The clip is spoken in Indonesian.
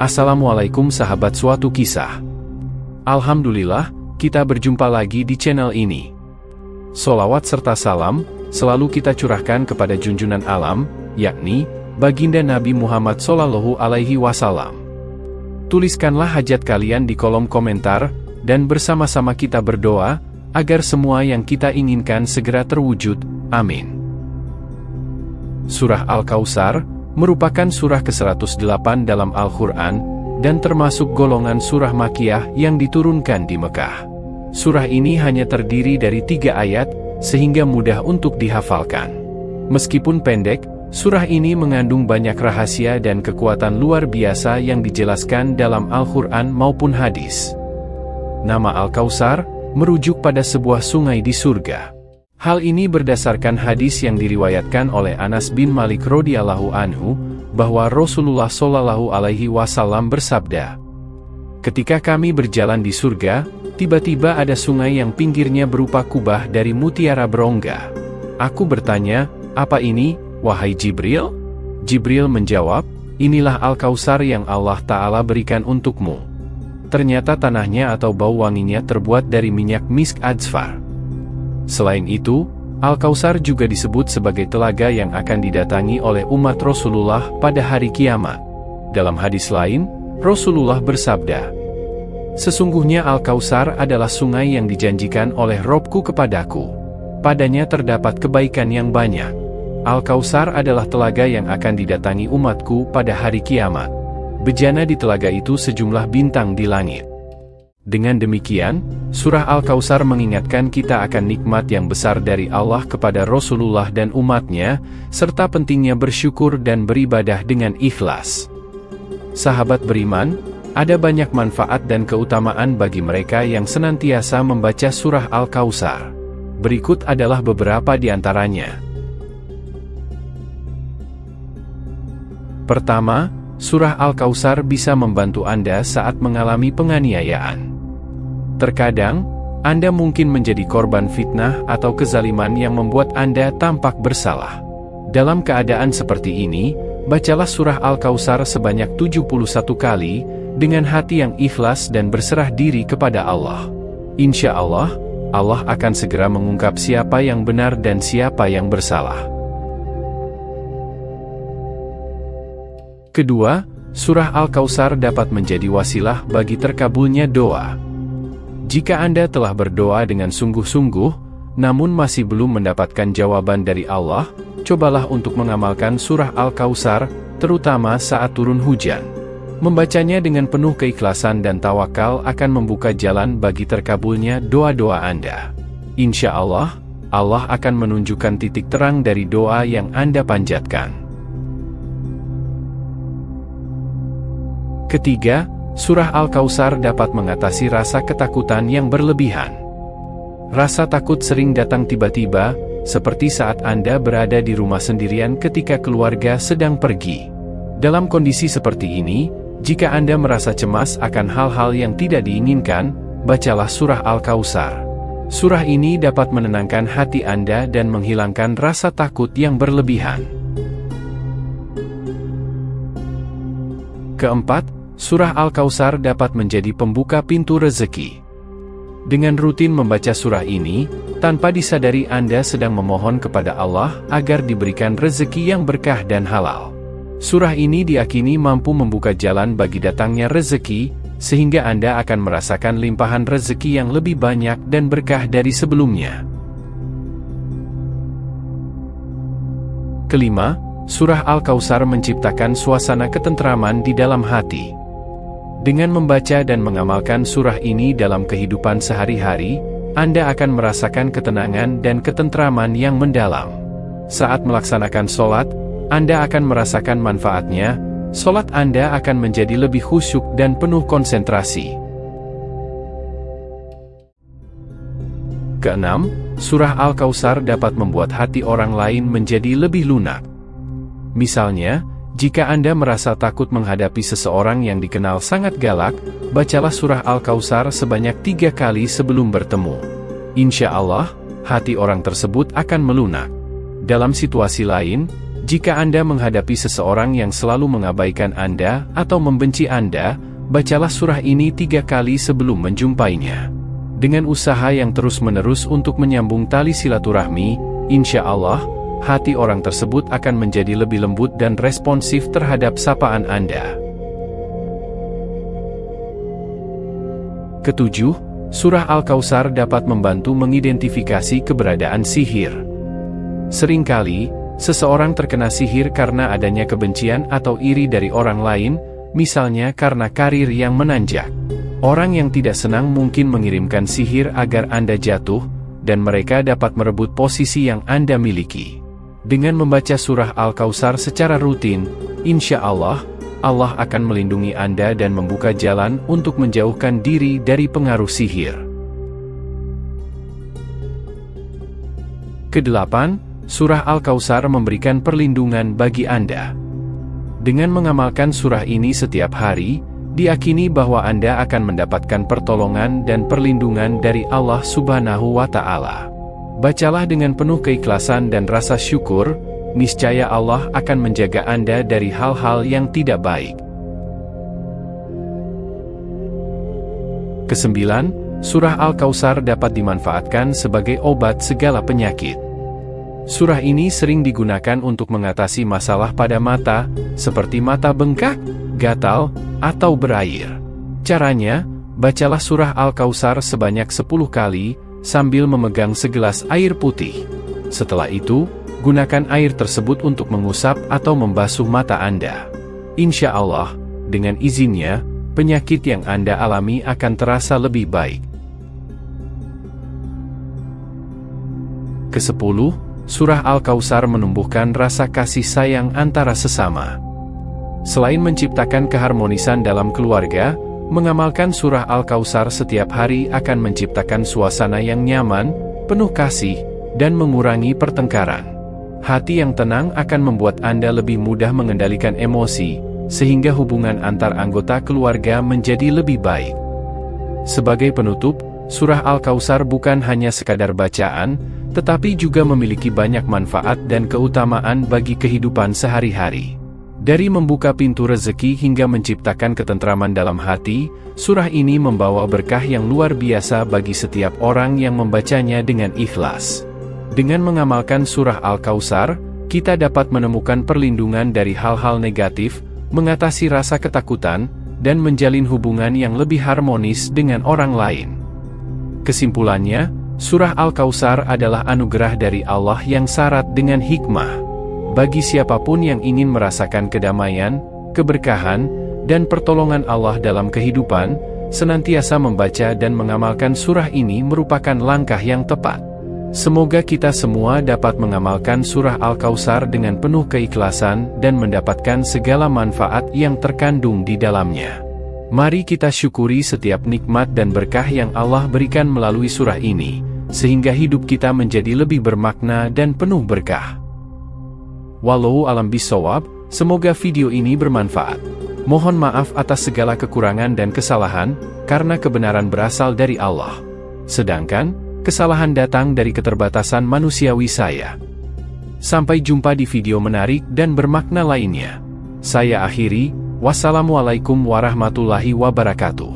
Assalamualaikum sahabat suatu kisah. Alhamdulillah, kita berjumpa lagi di channel ini. Sholawat serta salam selalu kita curahkan kepada junjungan alam, yakni baginda Nabi Muhammad SAW. Tuliskanlah hajat kalian di kolom komentar, dan bersama-sama kita berdoa, agar semua yang kita inginkan segera terwujud, amin. Surah Al-Kautsar merupakan surah ke-108 dalam Al-Quran, dan termasuk golongan surah Makkiyah yang diturunkan di Mekah. Surah ini hanya terdiri dari 3 ayat, sehingga mudah untuk dihafalkan. Meskipun pendek, surah ini mengandung banyak rahasia dan kekuatan luar biasa yang dijelaskan dalam Al-Quran maupun hadis. Nama Al-Kautsar merujuk pada sebuah sungai di surga. Hal ini berdasarkan hadis yang diriwayatkan oleh Anas bin Malik radhiyallahu anhu, bahwa Rasulullah SAW bersabda, "Ketika kami berjalan di surga, tiba-tiba ada sungai yang pinggirnya berupa kubah dari mutiara berongga. Aku bertanya, 'Apa ini, wahai Jibril?' Jibril menjawab, 'Inilah Al-Kautsar yang Allah Ta'ala berikan untukmu.' Ternyata tanahnya atau bau wanginya terbuat dari minyak misk adzfar. Selain itu, Al-Kautsar juga disebut sebagai telaga yang akan didatangi oleh umat Rasulullah pada hari kiamat. Dalam hadis lain, Rasulullah bersabda, 'Sesungguhnya Al-Kautsar adalah sungai yang dijanjikan oleh Robku kepadaku. Padanya terdapat kebaikan yang banyak. Al-Kautsar adalah telaga yang akan didatangi umatku pada hari kiamat. Bejana di telaga itu sejumlah bintang di langit.' Dengan demikian, surah Al-Kautsar mengingatkan kita akan nikmat yang besar dari Allah kepada Rasulullah dan umatnya, serta pentingnya bersyukur dan beribadah dengan ikhlas. Sahabat beriman, ada banyak manfaat dan keutamaan bagi mereka yang senantiasa membaca surah Al-Kautsar. Berikut adalah beberapa di antaranya. Pertama, surah Al-Kautsar bisa membantu Anda saat mengalami penganiayaan. Terkadang, Anda mungkin menjadi korban fitnah atau kezaliman yang membuat Anda tampak bersalah. Dalam keadaan seperti ini, bacalah surah Al-Kautsar sebanyak 71 kali, dengan hati yang ikhlas dan berserah diri kepada Allah. Insya Allah, Allah akan segera mengungkap siapa yang benar dan siapa yang bersalah. Kedua, surah Al-Kautsar dapat menjadi wasilah bagi terkabulnya doa. Jika Anda telah berdoa dengan sungguh-sungguh, namun masih belum mendapatkan jawaban dari Allah, cobalah untuk mengamalkan surah Al-Kautsar, terutama saat turun hujan. Membacanya dengan penuh keikhlasan dan tawakal akan membuka jalan bagi terkabulnya doa-doa Anda. Insya Allah, Allah akan menunjukkan titik terang dari doa yang Anda panjatkan. Ketiga, surah Al-Kautsar dapat mengatasi rasa ketakutan yang berlebihan. Rasa takut sering datang tiba-tiba, seperti saat Anda berada di rumah sendirian ketika keluarga sedang pergi. Dalam kondisi seperti ini, jika Anda merasa cemas akan hal-hal yang tidak diinginkan, bacalah surah Al-Kautsar. Surah ini dapat menenangkan hati Anda dan menghilangkan rasa takut yang berlebihan. Keempat, surah Al-Kautsar dapat menjadi pembuka pintu rezeki. Dengan rutin membaca surah ini, tanpa disadari Anda sedang memohon kepada Allah agar diberikan rezeki yang berkah dan halal. Surah ini diyakini mampu membuka jalan bagi datangnya rezeki, sehingga Anda akan merasakan limpahan rezeki yang lebih banyak dan berkah dari sebelumnya. Kelima, surah Al-Kautsar menciptakan suasana ketentraman di dalam hati. Dengan membaca dan mengamalkan surah ini dalam kehidupan sehari-hari, Anda akan merasakan ketenangan dan ketentraman yang mendalam. Saat melaksanakan sholat, Anda akan merasakan manfaatnya. Sholat Anda akan menjadi lebih khusyuk dan penuh konsentrasi. Keenam, surah Al-Kautsar dapat membuat hati orang lain menjadi lebih lunak. Misalnya, jika Anda merasa takut menghadapi seseorang yang dikenal sangat galak, bacalah surah Al-Kautsar sebanyak 3 kali sebelum bertemu. Insya Allah, hati orang tersebut akan melunak. Dalam situasi lain, Jika Anda menghadapi seseorang yang selalu mengabaikan Anda atau membenci Anda, bacalah surah ini 3 kali sebelum menjumpainya. Dengan usaha yang terus-menerus untuk menyambung tali silaturahmi, insya Allah, hati orang tersebut akan menjadi lebih lembut dan responsif terhadap sapaan Anda. Ketujuh, surah Al-Kautsar dapat membantu mengidentifikasi keberadaan sihir. Seringkali, seseorang terkena sihir karena adanya kebencian atau iri dari orang lain, misalnya karena karir yang menanjak. Orang yang tidak senang mungkin mengirimkan sihir agar Anda jatuh, dan mereka dapat merebut posisi yang Anda miliki. Dengan membaca surah Al-Kautsar secara rutin, insya Allah, Allah akan melindungi Anda dan membuka jalan untuk menjauhkan diri dari pengaruh sihir. Kedelapan, surah Al-Kautsar memberikan perlindungan bagi Anda. Dengan mengamalkan surah ini setiap hari, diyakini bahwa Anda akan mendapatkan pertolongan dan perlindungan dari Allah Subhanahu wa Ta'ala. Bacalah dengan penuh keikhlasan dan rasa syukur, niscaya Allah akan menjaga Anda dari hal-hal yang tidak baik. Kesembilan, surah Al-Kautsar dapat dimanfaatkan sebagai obat segala penyakit. Surah ini sering digunakan untuk mengatasi masalah pada mata, seperti mata bengkak, gatal, atau berair. Caranya, bacalah surah Al-Kautsar sebanyak 10 kali, sambil memegang segelas air putih. Setelah itu, gunakan air tersebut untuk mengusap atau membasuh mata Anda. Insya Allah, dengan izinnya, penyakit yang Anda alami akan terasa lebih baik. Kesepuluh, surah Al-Kautsar menumbuhkan rasa kasih sayang antara sesama. Selain menciptakan keharmonisan dalam keluarga, mengamalkan surah Al-Kautsar setiap hari akan menciptakan suasana yang nyaman, penuh kasih, dan mengurangi pertengkaran. Hati yang tenang akan membuat Anda lebih mudah mengendalikan emosi, sehingga hubungan antar anggota keluarga menjadi lebih baik. Sebagai penutup, surah Al-Kautsar bukan hanya sekadar bacaan, tetapi juga memiliki banyak manfaat dan keutamaan bagi kehidupan sehari-hari. Dari membuka pintu rezeki hingga menciptakan ketentraman dalam hati, surah ini membawa berkah yang luar biasa bagi setiap orang yang membacanya dengan ikhlas. Dengan mengamalkan surah Al-Kautsar, kita dapat menemukan perlindungan dari hal-hal negatif, mengatasi rasa ketakutan, dan menjalin hubungan yang lebih harmonis dengan orang lain. Kesimpulannya, surah Al-Kautsar adalah anugerah dari Allah yang syarat dengan hikmah. Bagi siapapun yang ingin merasakan kedamaian, keberkahan, dan pertolongan Allah dalam kehidupan, senantiasa membaca dan mengamalkan surah ini merupakan langkah yang tepat. Semoga kita semua dapat mengamalkan surah Al-Kautsar dengan penuh keikhlasan dan mendapatkan segala manfaat yang terkandung di dalamnya. Mari kita syukuri setiap nikmat dan berkah yang Allah berikan melalui surah ini, sehingga hidup kita menjadi lebih bermakna dan penuh berkah. Wallahu a'lam bishawab, semoga video ini bermanfaat. Mohon maaf atas segala kekurangan dan kesalahan, karena kebenaran berasal dari Allah. Sedangkan, kesalahan datang dari keterbatasan manusiawi saya. Sampai jumpa di video menarik dan bermakna lainnya. Saya akhiri, wassalamualaikum warahmatullahi wabarakatuh.